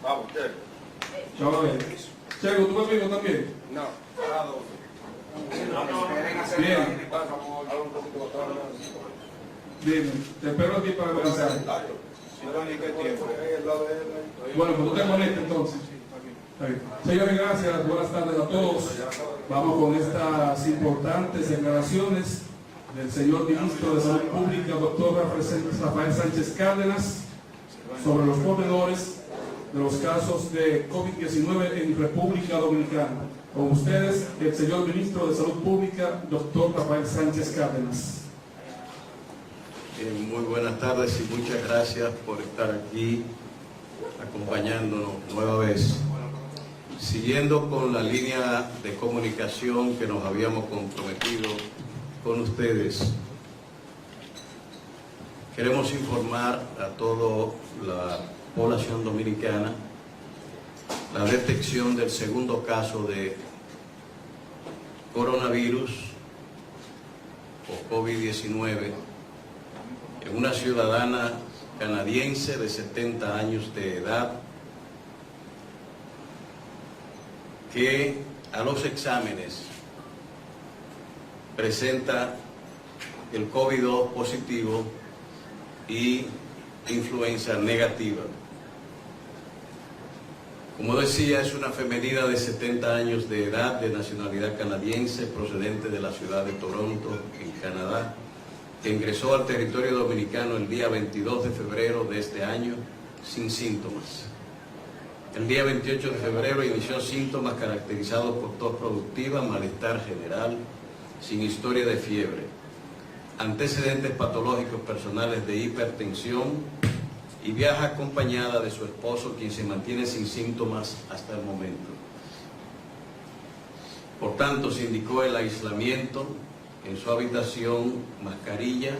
Vamos, Checo. Chau, Checo, ¿tú conmigo también? No. Bien. Dime, te espero aquí para comenzar. Bueno, pues tú te conectas entonces. Está bien. Señores, gracias. Buenas tardes a todos. Vamos con estas importantes declaraciones del señor Ministro de Salud Pública, doctor Rafael Sánchez Cárdenas, sobre los pormenores de los casos de COVID-19 en República Dominicana. Con ustedes, el señor Ministro de Salud Pública, doctor Rafael Sánchez Cárdenas. Muy buenas tardes y muchas gracias por estar aquí acompañándonos nueva vez. Siguiendo con la línea de comunicación que nos habíamos comprometido con ustedes, queremos informar a toda la población dominicana la detección del segundo caso de coronavirus o COVID-19 en una ciudadana canadiense de 70 años de edad que a los exámenes presenta el COVID-2 positivo y influenza negativa. Como decía, es una femenina de 70 años de edad, de nacionalidad canadiense, procedente de la ciudad de Toronto, en Canadá, que ingresó al territorio dominicano el día 22 de febrero de este año sin síntomas. El día 28 de febrero inició síntomas caracterizados por tos productiva, malestar general, sin historia de fiebre, antecedentes patológicos personales de hipertensión y viaja acompañada de su esposo, quien se mantiene sin síntomas hasta el momento. Por tanto, se indicó el aislamiento en su habitación, mascarilla,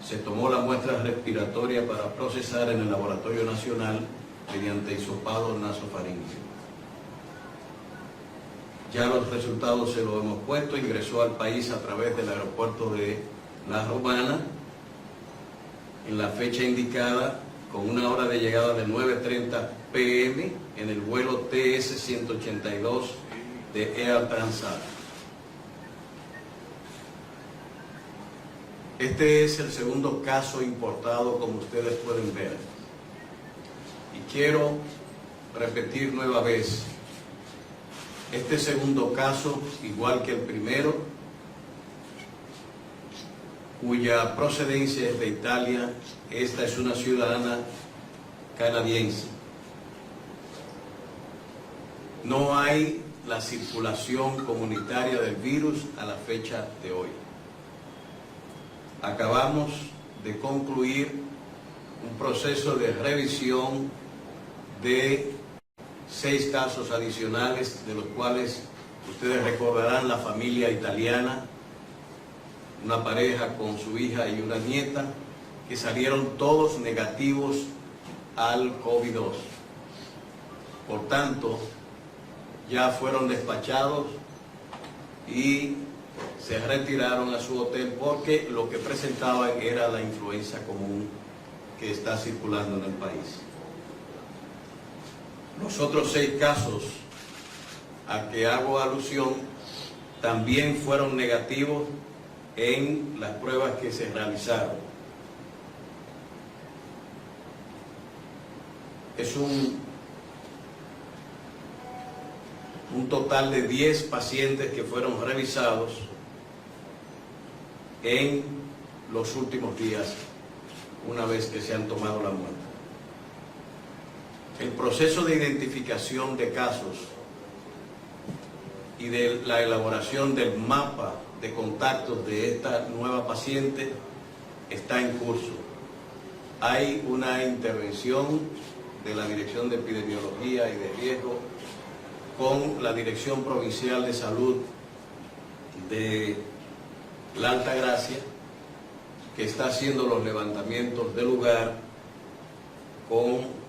se tomó la muestra respiratoria para procesar en el Laboratorio Nacional mediante hisopado nasofaríngeo. Ya los resultados se los hemos puesto, ingresó al país a través del aeropuerto de La Romana en la fecha indicada, con una hora de llegada de 9:30 p.m. en el vuelo TS-182 de Air Transat. Este es el segundo caso importado, como ustedes pueden ver. Y quiero repetir nueva vez, este segundo caso, igual que el primero, cuya procedencia es de Italia, esta es una ciudadana canadiense. No hay la circulación comunitaria del virus a la fecha de hoy. Acabamos de concluir un proceso de revisión de 6 casos adicionales, de los cuales ustedes recordarán la familia italiana, una pareja con su hija y una nieta, que salieron todos negativos al COVID-2. Por tanto, ya fueron despachados y se retiraron a su hotel porque lo que presentaban era la influenza común que está circulando en el país. Los otros 6 casos a que hago alusión también fueron negativos en las pruebas que se realizaron. Es un total de 10 pacientes que fueron revisados en los últimos días, una vez que se han tomado la muestra. El proceso de identificación de casos y de la elaboración del mapa de contactos de esta nueva paciente está en curso. Hay una intervención de la Dirección de Epidemiología y de Riesgo con la Dirección Provincial de Salud de la Altagracia, que está haciendo los levantamientos del lugar con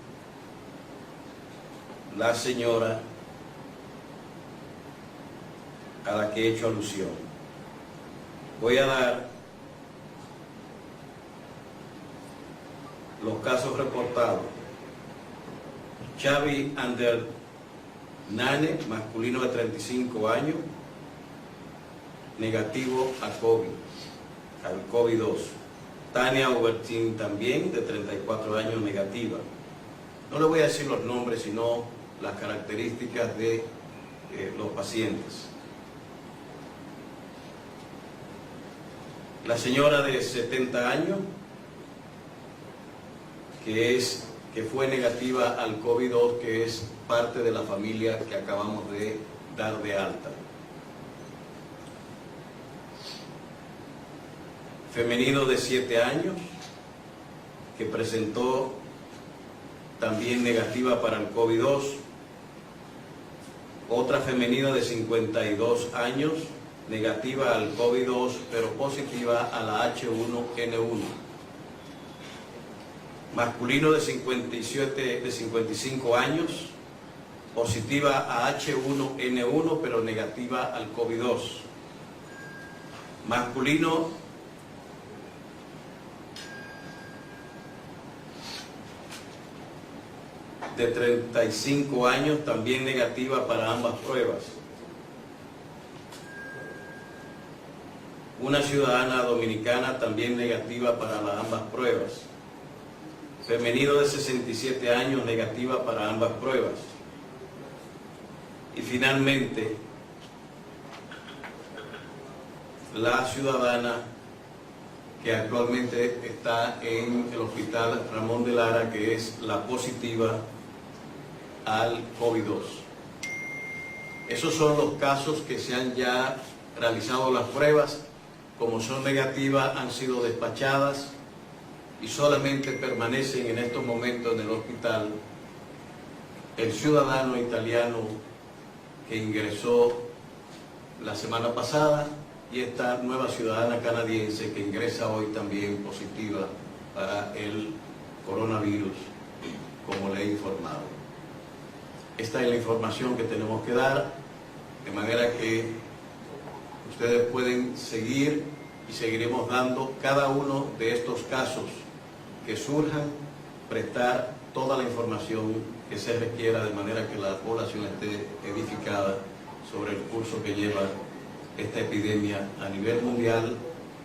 la señora a la que he hecho alusión. Voy a dar los casos reportados Xavi Ander Nane, masculino de 35 años, negativo a COVID, al COVID-2. Tania Hubertín también, de 34 años, negativa. No le voy a decir los nombres, sino las características de los pacientes. La señora de 70 años, que fue negativa al COVID-2, que es parte de la familia que acabamos de dar de alta. Femenino de 7 años, que presentó también negativa para el COVID-2. Otra femenina de 52 años, negativa al COVID-2, pero positiva a la H1N1. Masculino de 55 años, positiva a H1N1, pero negativa al COVID-2. Masculino de 35 años, también negativa para ambas pruebas. Una ciudadana dominicana, también negativa para ambas pruebas. Femenino de 67 años, negativa para ambas pruebas. Y finalmente, la ciudadana que actualmente está en el Hospital Ramón de Lara, que es la positiva al COVID-2. Esos son los casos que se han ya realizado las pruebas. Como son negativas, han sido despachadas y solamente permanecen en estos momentos en el hospital el ciudadano italiano que ingresó la semana pasada y esta nueva ciudadana canadiense que ingresa hoy también positiva para el coronavirus, como le he informado. Esta es la información que tenemos que dar, de manera que ustedes pueden seguir y seguiremos dando cada uno de estos casos que surjan, prestar toda la información que se requiera, de manera que la población esté edificada sobre el curso que lleva esta epidemia a nivel mundial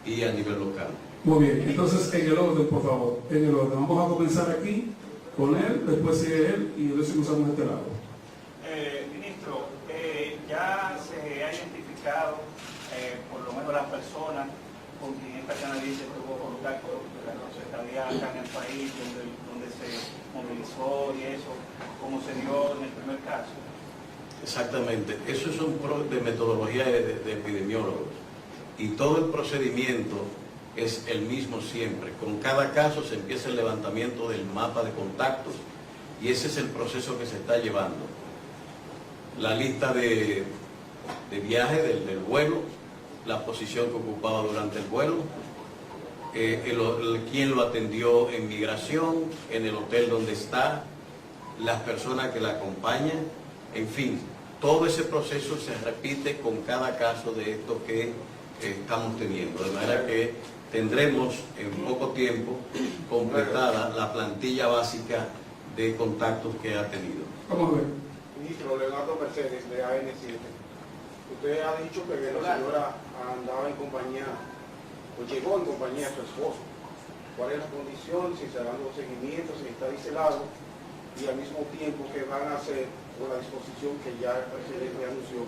y a nivel local. Muy bien, entonces en el orden, por favor, en el orden. Vamos a comenzar aquí con él, después sigue él y luego usamos de este lado. Ministro, ya se ha identificado por lo menos las personas con quien esta canadiense tuvo contacto durante su estadía acá en el país, donde se movilizó y eso, como se dio en el primer caso. Exactamente, eso es un pro de metodología de epidemiólogos y todo el procedimiento es el mismo siempre. Con cada caso se empieza el levantamiento del mapa de contactos y ese es el proceso que se está llevando. La lista de viaje del vuelo, la posición que ocupaba durante el vuelo, quién lo atendió en migración, en el hotel donde está, las personas que la acompañan, en fin, todo ese proceso se repite con cada caso de estos que estamos teniendo, de manera que tendremos en poco tiempo completada la plantilla básica de contactos que ha tenido. Vamos a ver. Ministro Leonardo Mercedes, de AN7. Usted ha dicho que la señora andaba en compañía, o llegó en compañía de su esposo. ¿Cuál es la condición? Si se dan los seguimientos, si está aislado, y al mismo tiempo que van a hacer con la disposición que ya el presidente anunció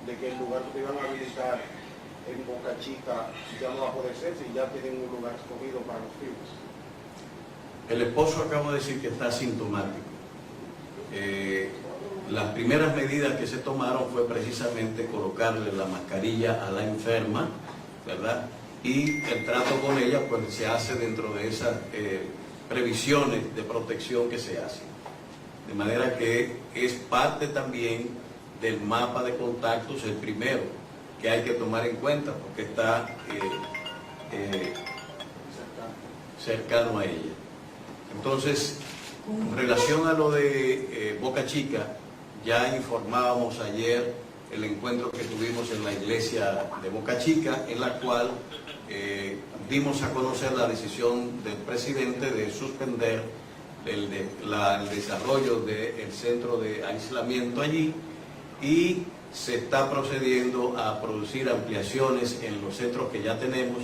de que el lugar que iban a habilitar en Boca Chica ya no va a poder ser si ya tienen un lugar escogido para los fibros. El esposo acaba de decir que está asintomático. Las primeras medidas que se tomaron fue precisamente colocarle la mascarilla a la enferma, ¿verdad? Y el trato con ella pues se hace dentro de esas previsiones de protección que se hacen. De manera que es parte también del mapa de contactos, el primero que hay que tomar en cuenta porque está cercano a ella. Entonces, con relación a lo de Boca Chica, ya informábamos ayer el encuentro que tuvimos en la iglesia de Boca Chica, en la cual dimos a conocer la decisión del presidente de suspender el desarrollo del centro de aislamiento allí, y se está procediendo a producir ampliaciones en los centros que ya tenemos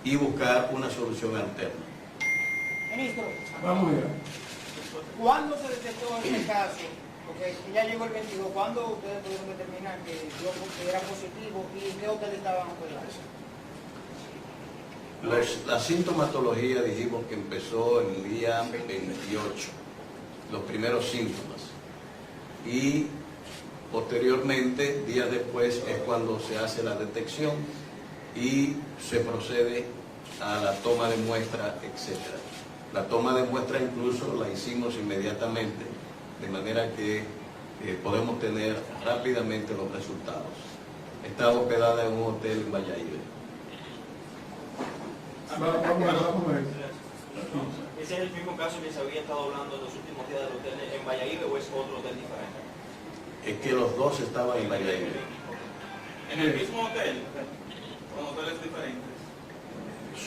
y buscar una solución alterna. Ministro, Vamos allá. ¿cuándo se detectó este caso? Porque ya llegó el 22, ¿cuándo ustedes pudieron determinar que era positivo y en qué hotel estaban hospedados? La sintomatología dijimos que empezó el día 28, los primeros síntomas, y posteriormente, días después, es cuando se hace la detección y se procede a la toma de muestra, etc. La toma de muestra incluso la hicimos inmediatamente, de manera que podemos tener rápidamente los resultados. Está hospedada en un hotel en Valladolid. Vamos a ver. ¿Ese es el mismo caso que se había estado hablando en los últimos días del hotel en Valladolid o es otro hotel diferente? Es que los dos estaban en Valladolid. ¿En el mismo hotel? ¿Con hoteles diferentes?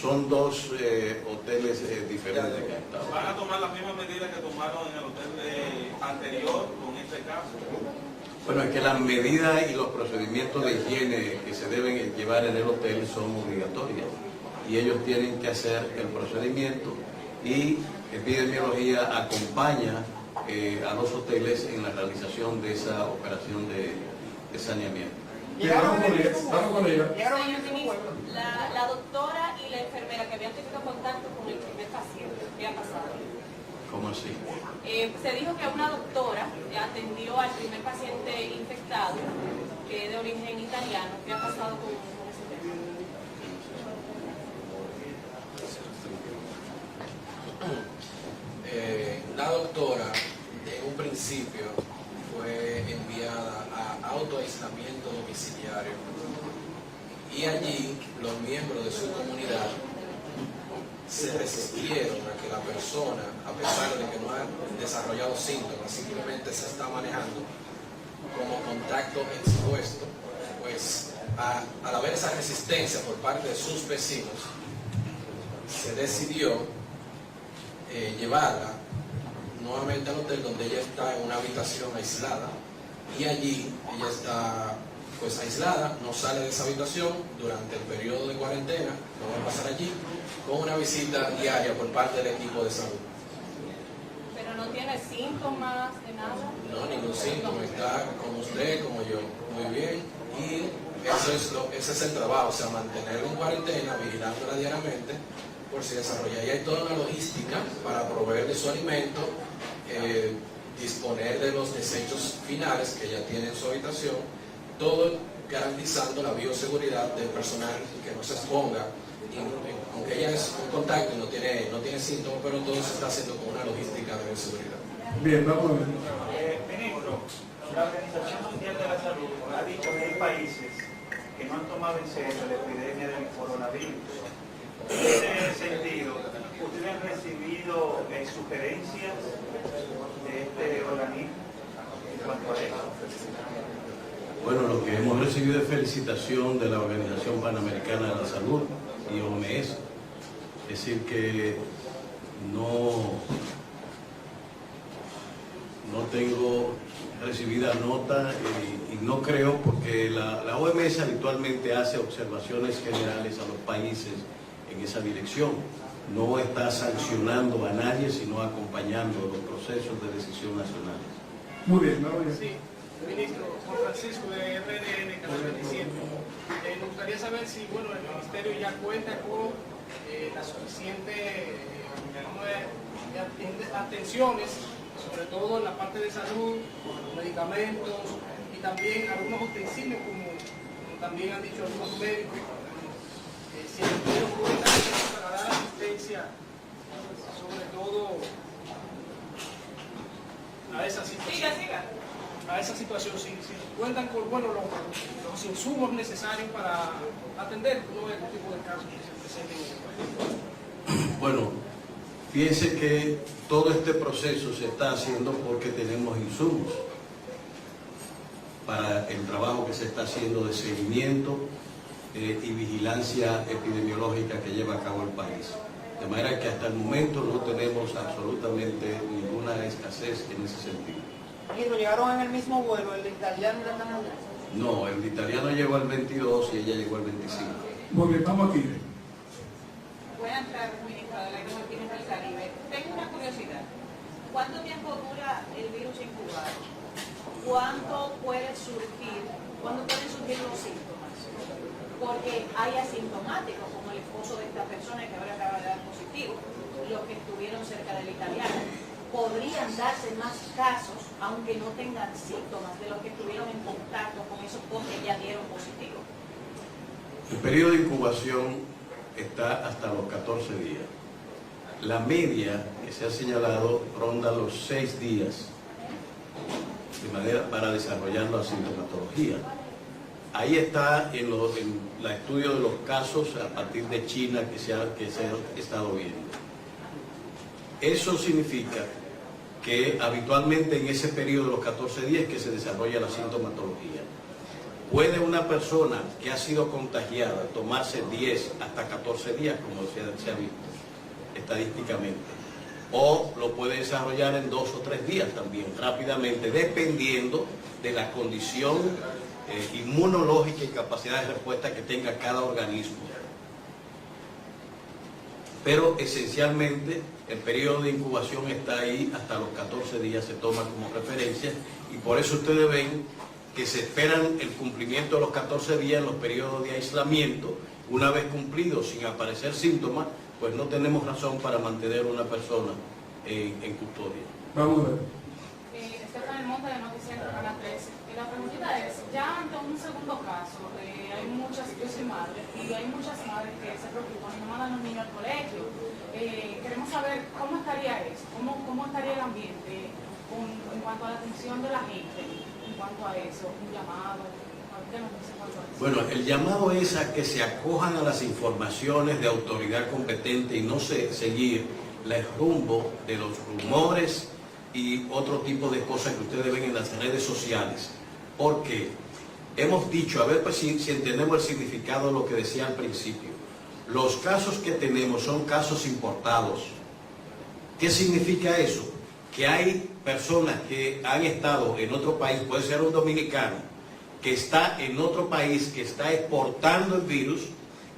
Son dos hoteles diferentes que estaban. ¿Van a tomar las mismas medidas que tomaron en el hotel anterior con este caso? Bueno, es que las medidas y los procedimientos de higiene que se deben llevar en el hotel son obligatorias, y ellos tienen que hacer el procedimiento, y epidemiología acompaña a los hoteles en la realización de esa operación de saneamiento. Vamos con ella. Llegaron al mismo pueblo. La doctora y la enfermera que habían tenido contacto con el primer paciente, ¿qué ha pasado? ¿Cómo así? Se dijo que una doctora atendió al primer paciente infectado, que es de origen italiano. ¿Qué ha pasado con ese tema? La doctora en un principio fue enviada a autoaislamiento domiciliario, y allí los miembros de su comunidad se resistieron a que la persona, a pesar de que no ha desarrollado síntomas, simplemente se está manejando como contacto expuesto, pues al haber esa resistencia por parte de sus vecinos, se decidió llevarla nuevamente al hotel, donde ella está en una habitación aislada, y allí ella está pues aislada, no sale de esa habitación durante el periodo de cuarentena, lo va a pasar allí con una visita diaria por parte del equipo de salud. ¿Pero no tiene síntomas de nada? No, ningún síntoma, está como usted, como yo, muy bien, y ese es el trabajo, o sea, mantenerla en cuarentena, vigilándola diariamente por si desarrolla. Y hay toda una logística para proveer de su alimento, disponer de los desechos finales que ella tiene en su habitación, todo garantizando la bioseguridad del personal, que no se exponga, aunque ella es un contacto y no tiene síntomas, pero todo se está haciendo con una logística de bioseguridad. Bien, vamos a ver. Ministro, la Organización Mundial de la Salud ha dicho que hay países que no han tomado en serio la epidemia del coronavirus. En ese sentido, ¿ustedes han recibido sugerencias de este organismo en cuanto a eso? Bueno, lo que hemos recibido es felicitación de la Organización Panamericana de la Salud y OMS. Es decir, que no tengo recibida nota y no creo, porque la OMS habitualmente hace observaciones generales a los países en esa dirección. No está sancionando a nadie, sino acompañando los procesos de decisión nacionales. Muy bien, vamos allá. Sí, ministro Juan Francisco de RNN, Canal 27. Nos gustaría saber si el Ministerio ya cuenta con la suficiente atenciones, sobre todo en la parte de salud, medicamentos y también algunos utensilios, como también han dicho algunos médicos. Si el Ministerio cuenta con eso para dar asistencia, sobre todo a esa situación. Siga. A esa situación, si cuentan con los insumos necesarios para atender este tipo de casos que se presenten en el país. Bueno, fíjense que todo este proceso se está haciendo porque tenemos insumos para el trabajo que se está haciendo de seguimiento y vigilancia epidemiológica que lleva a cabo el país. De manera que hasta el momento no tenemos absolutamente ninguna escasez en ese sentido. Ministro, ¿llegaron en el mismo vuelo el italiano y la canadiense? No, el italiano llegó el 22 y ella llegó el 25. Muy bien, vamos aquí. Buenas tardes, ministro de la Martínez del Caribe. Tengo una curiosidad. ¿Cuánto tiempo dura el virus incubado? ¿Cuándo pueden surgir los síntomas? Porque hay asintomáticos, como el esposo de esta persona que ahora acaba de dar positivo, los que estuvieron cerca del italiano. Podrían darse más casos, aunque no tengan síntomas, de los que estuvieron en contacto con esos dos que ya dieron positivo. El periodo de incubación está hasta los 14 días. La media que se ha señalado ronda los 6 días de manera para desarrollar la sintomatología. Ahí está en el estudio de los casos a partir de China que se ha estado viendo. Eso significa que habitualmente en ese periodo de los 14 días que se desarrolla la sintomatología. Puede una persona que ha sido contagiada tomarse 10 hasta 14 días, como se ha visto estadísticamente, o lo puede desarrollar en 2 o 3 días también, rápidamente, dependiendo de la condición inmunológica y capacidad de respuesta que tenga cada organismo. Pero esencialmente el periodo de incubación está ahí, hasta los 14 días se toma como referencia, y por eso ustedes ven que se esperan el cumplimiento de los 14 días en los periodos de aislamiento. Una vez cumplidos sin aparecer síntomas, pues no tenemos razón para mantener a una persona en custodia. Vamos a ver. Estefan El Monte de Noticiero Canal 13. La preguntita es, ya ante un segundo caso, hay muchas, yo soy madre, y hay muchas madres que se preocupan y no mandan a los niños al colegio. Queremos saber cómo estaría eso, cómo estaría el ambiente en cuanto a la atención de la gente, en cuanto a eso, un llamado. Bueno, el llamado es a que se acojan a las informaciones de autoridad competente y no seguir el rumbo de los rumores y otro tipo de cosas que ustedes ven en las redes sociales. Porque hemos dicho, a ver pues si entendemos el significado de lo que decía al principio. Los casos que tenemos son casos importados. ¿Qué significa eso? Que hay personas que han estado en otro país, puede ser un dominicano, que está en otro país, que está exportando el virus,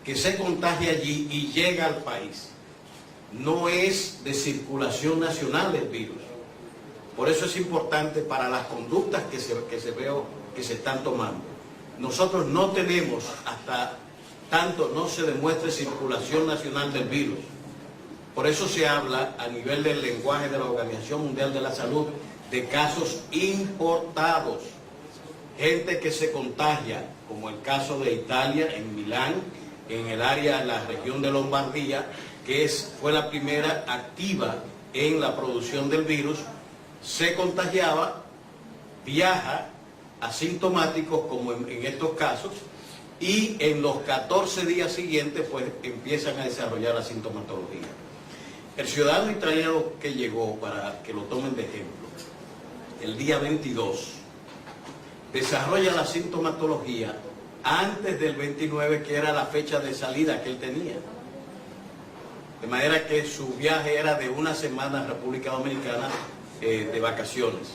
que se contagia allí y llega al país. No es de circulación nacional el virus. Por eso es importante para las conductas que se están tomando. Nosotros no tenemos, hasta tanto no se demuestre circulación nacional del virus. Por eso se habla a nivel del lenguaje de la Organización Mundial de la Salud de casos importados. Gente que se contagia, como el caso de Italia, en Milán, en el área, en la región de Lombardía, que fue la primera activa en la producción del virus, se contagiaba, viaja asintomáticos como en estos casos, y en los 14 días siguientes pues empiezan a desarrollar la sintomatología. El ciudadano italiano que llegó, para que lo tomen de ejemplo, el día 22, desarrolla la sintomatología antes del 29, que era la fecha de salida que él tenía. De manera que su viaje era de una semana a República Dominicana de vacaciones.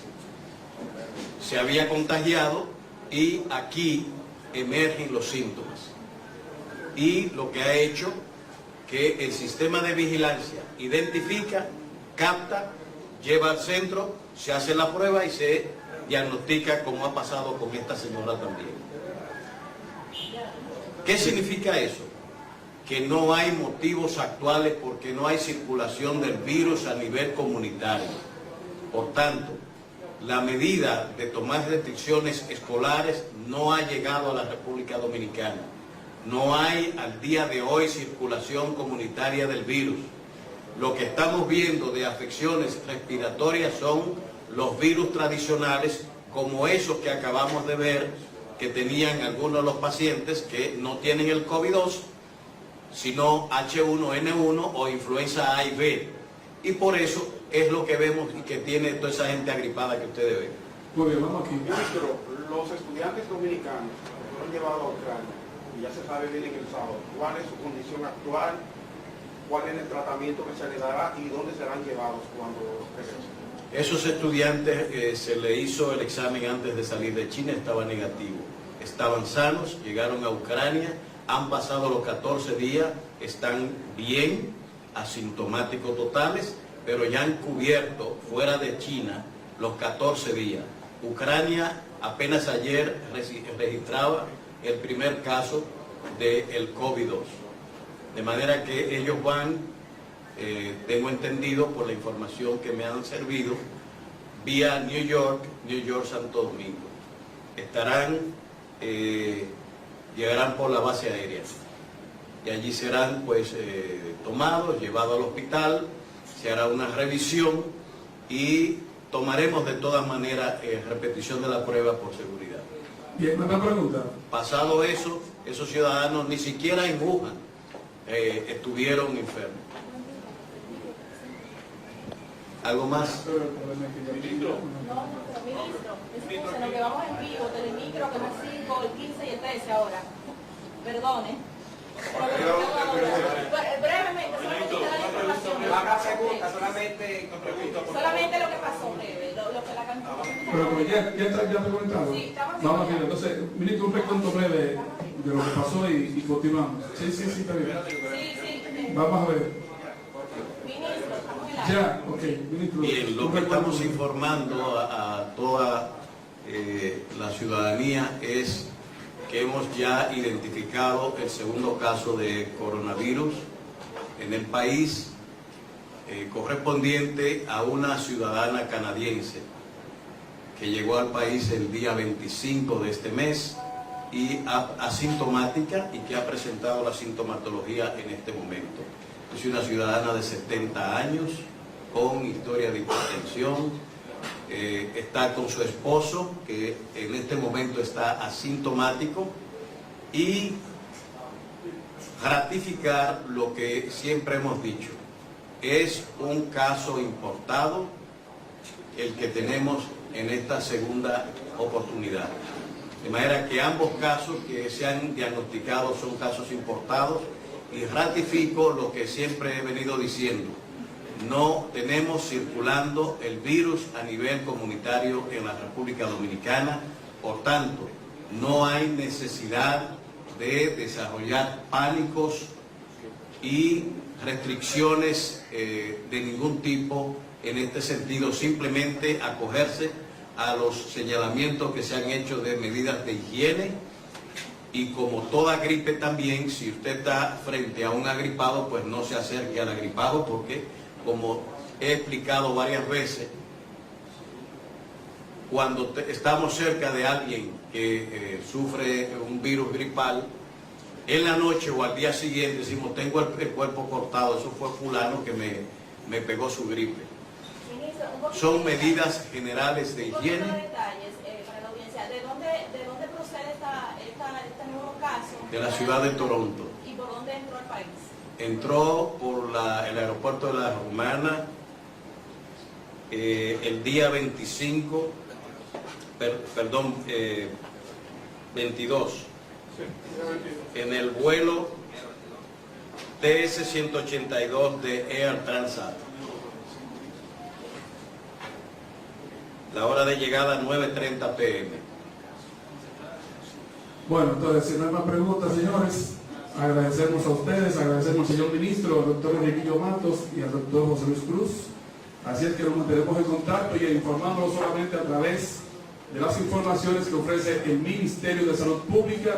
Se había contagiado y aquí emergen los síntomas. Y lo que ha hecho que el sistema de vigilancia identifica, capta, lleva al centro, se hace la prueba y se diagnostica, como ha pasado con esta señora también. ¿Qué significa eso? Que no hay motivos actuales porque no hay circulación del virus a nivel comunitario. Por tanto, la medida de tomar restricciones escolares no ha llegado a la República Dominicana. No hay al día de hoy circulación comunitaria del virus. Lo que estamos viendo de afecciones respiratorias son los virus tradicionales, como esos que acabamos de ver que tenían algunos de los pacientes que no tienen el COVID-2, sino H1N1 o influenza A y B. Y por eso es lo que vemos y que tiene toda esa gente agripada que ustedes ven. Muy bien, vamos aquí. Ministro, los estudiantes dominicanos que fueron llevados a Ucrania, y ya se sabe bien en el sábado, ¿cuál es su condición actual cuál es el tratamiento que se les dará y dónde serán llevados cuando regresen. Esos estudiantes se le hizo el examen antes de salir de China, estaba negativo. Estaban sanos, llegaron a Ucrania, han pasado los 14 días, están bien, asintomáticos totales, pero ya han cubierto fuera de China los 14 días. Ucrania apenas ayer registraba el primer caso del COVID-2. De manera que ellos van, tengo entendido por la información que me han servido, vía New York, Santo Domingo. Llegarán por la base aérea y allí serán pues tomados, llevados al hospital, se hará una revisión y tomaremos de todas maneras repetición de la prueba por seguridad. Bien, una pregunta. Pasado eso, esos ciudadanos ni siquiera en Wuhan estuvieron enfermos. ¿Algo más? No, ministro, escúchenos que vamos en vivo, Telemicro, que no es 5, el 15 y el 13 ahora. Perdone. Brevemente, solamente dar la información. Haga preguntas, solamente Solamente lo que pasó, breve, lo que la cantidad. Pero ya te comentado. Sí, estamos Vamos a ver, entonces, ministro, un recuento breve de lo que pasó y continuamos. Sí, está bien. Sí. Vamos a ver. Ministro, estamos en la... Ya, ok, ministro. Bien, lo que estamos informando a toda la ciudadanía es que hemos ya identificado el segundo caso de coronavirus en el país, correspondiente a una ciudadana canadiense que llegó al país el día 25 de este mes y asintomática y que ha presentado la sintomatología en este momento. Es una ciudadana de 70 años con historia de hipertensión, está con su esposo que en este momento está asintomático, y ratificar lo que siempre hemos dicho, es un caso importado el que tenemos en esta segunda oportunidad. De manera que ambos casos que se han diagnosticado son casos importados, y ratifico lo que siempre he venido diciendo: no tenemos circulando el virus a nivel comunitario en la República Dominicana, por tanto, no hay necesidad de desarrollar pánicos y restricciones de ningún tipo en este sentido, simplemente acogerse a los señalamientos que se han hecho de medidas de higiene. Y como toda gripe también, si usted está frente a un agripado, pues no se acerque al agripado, porque, como he explicado varias veces, cuando estamos cerca de alguien que sufre un virus gripal, en la noche o al día siguiente decimos: tengo el cuerpo cortado, eso fue fulano que me pegó su gripe. Son medidas generales de higiene. Detalles para la audiencia. ¿De dónde procede este nuevo caso? De la ciudad de Toronto. ¿Y por dónde entró al país? Entró por el aeropuerto de La Romana el día 22, en el vuelo TS-182 de Air Transat. La hora de llegada 9:30 p.m. Bueno, entonces, si no hay más preguntas, señores, agradecemos a ustedes, agradecemos al señor ministro, al doctor Enriquillo Matos y al doctor José Luis Cruz. Así es que nos mantenemos en contacto y informándolo solamente a través de las informaciones que ofrece el Ministerio de Salud Pública.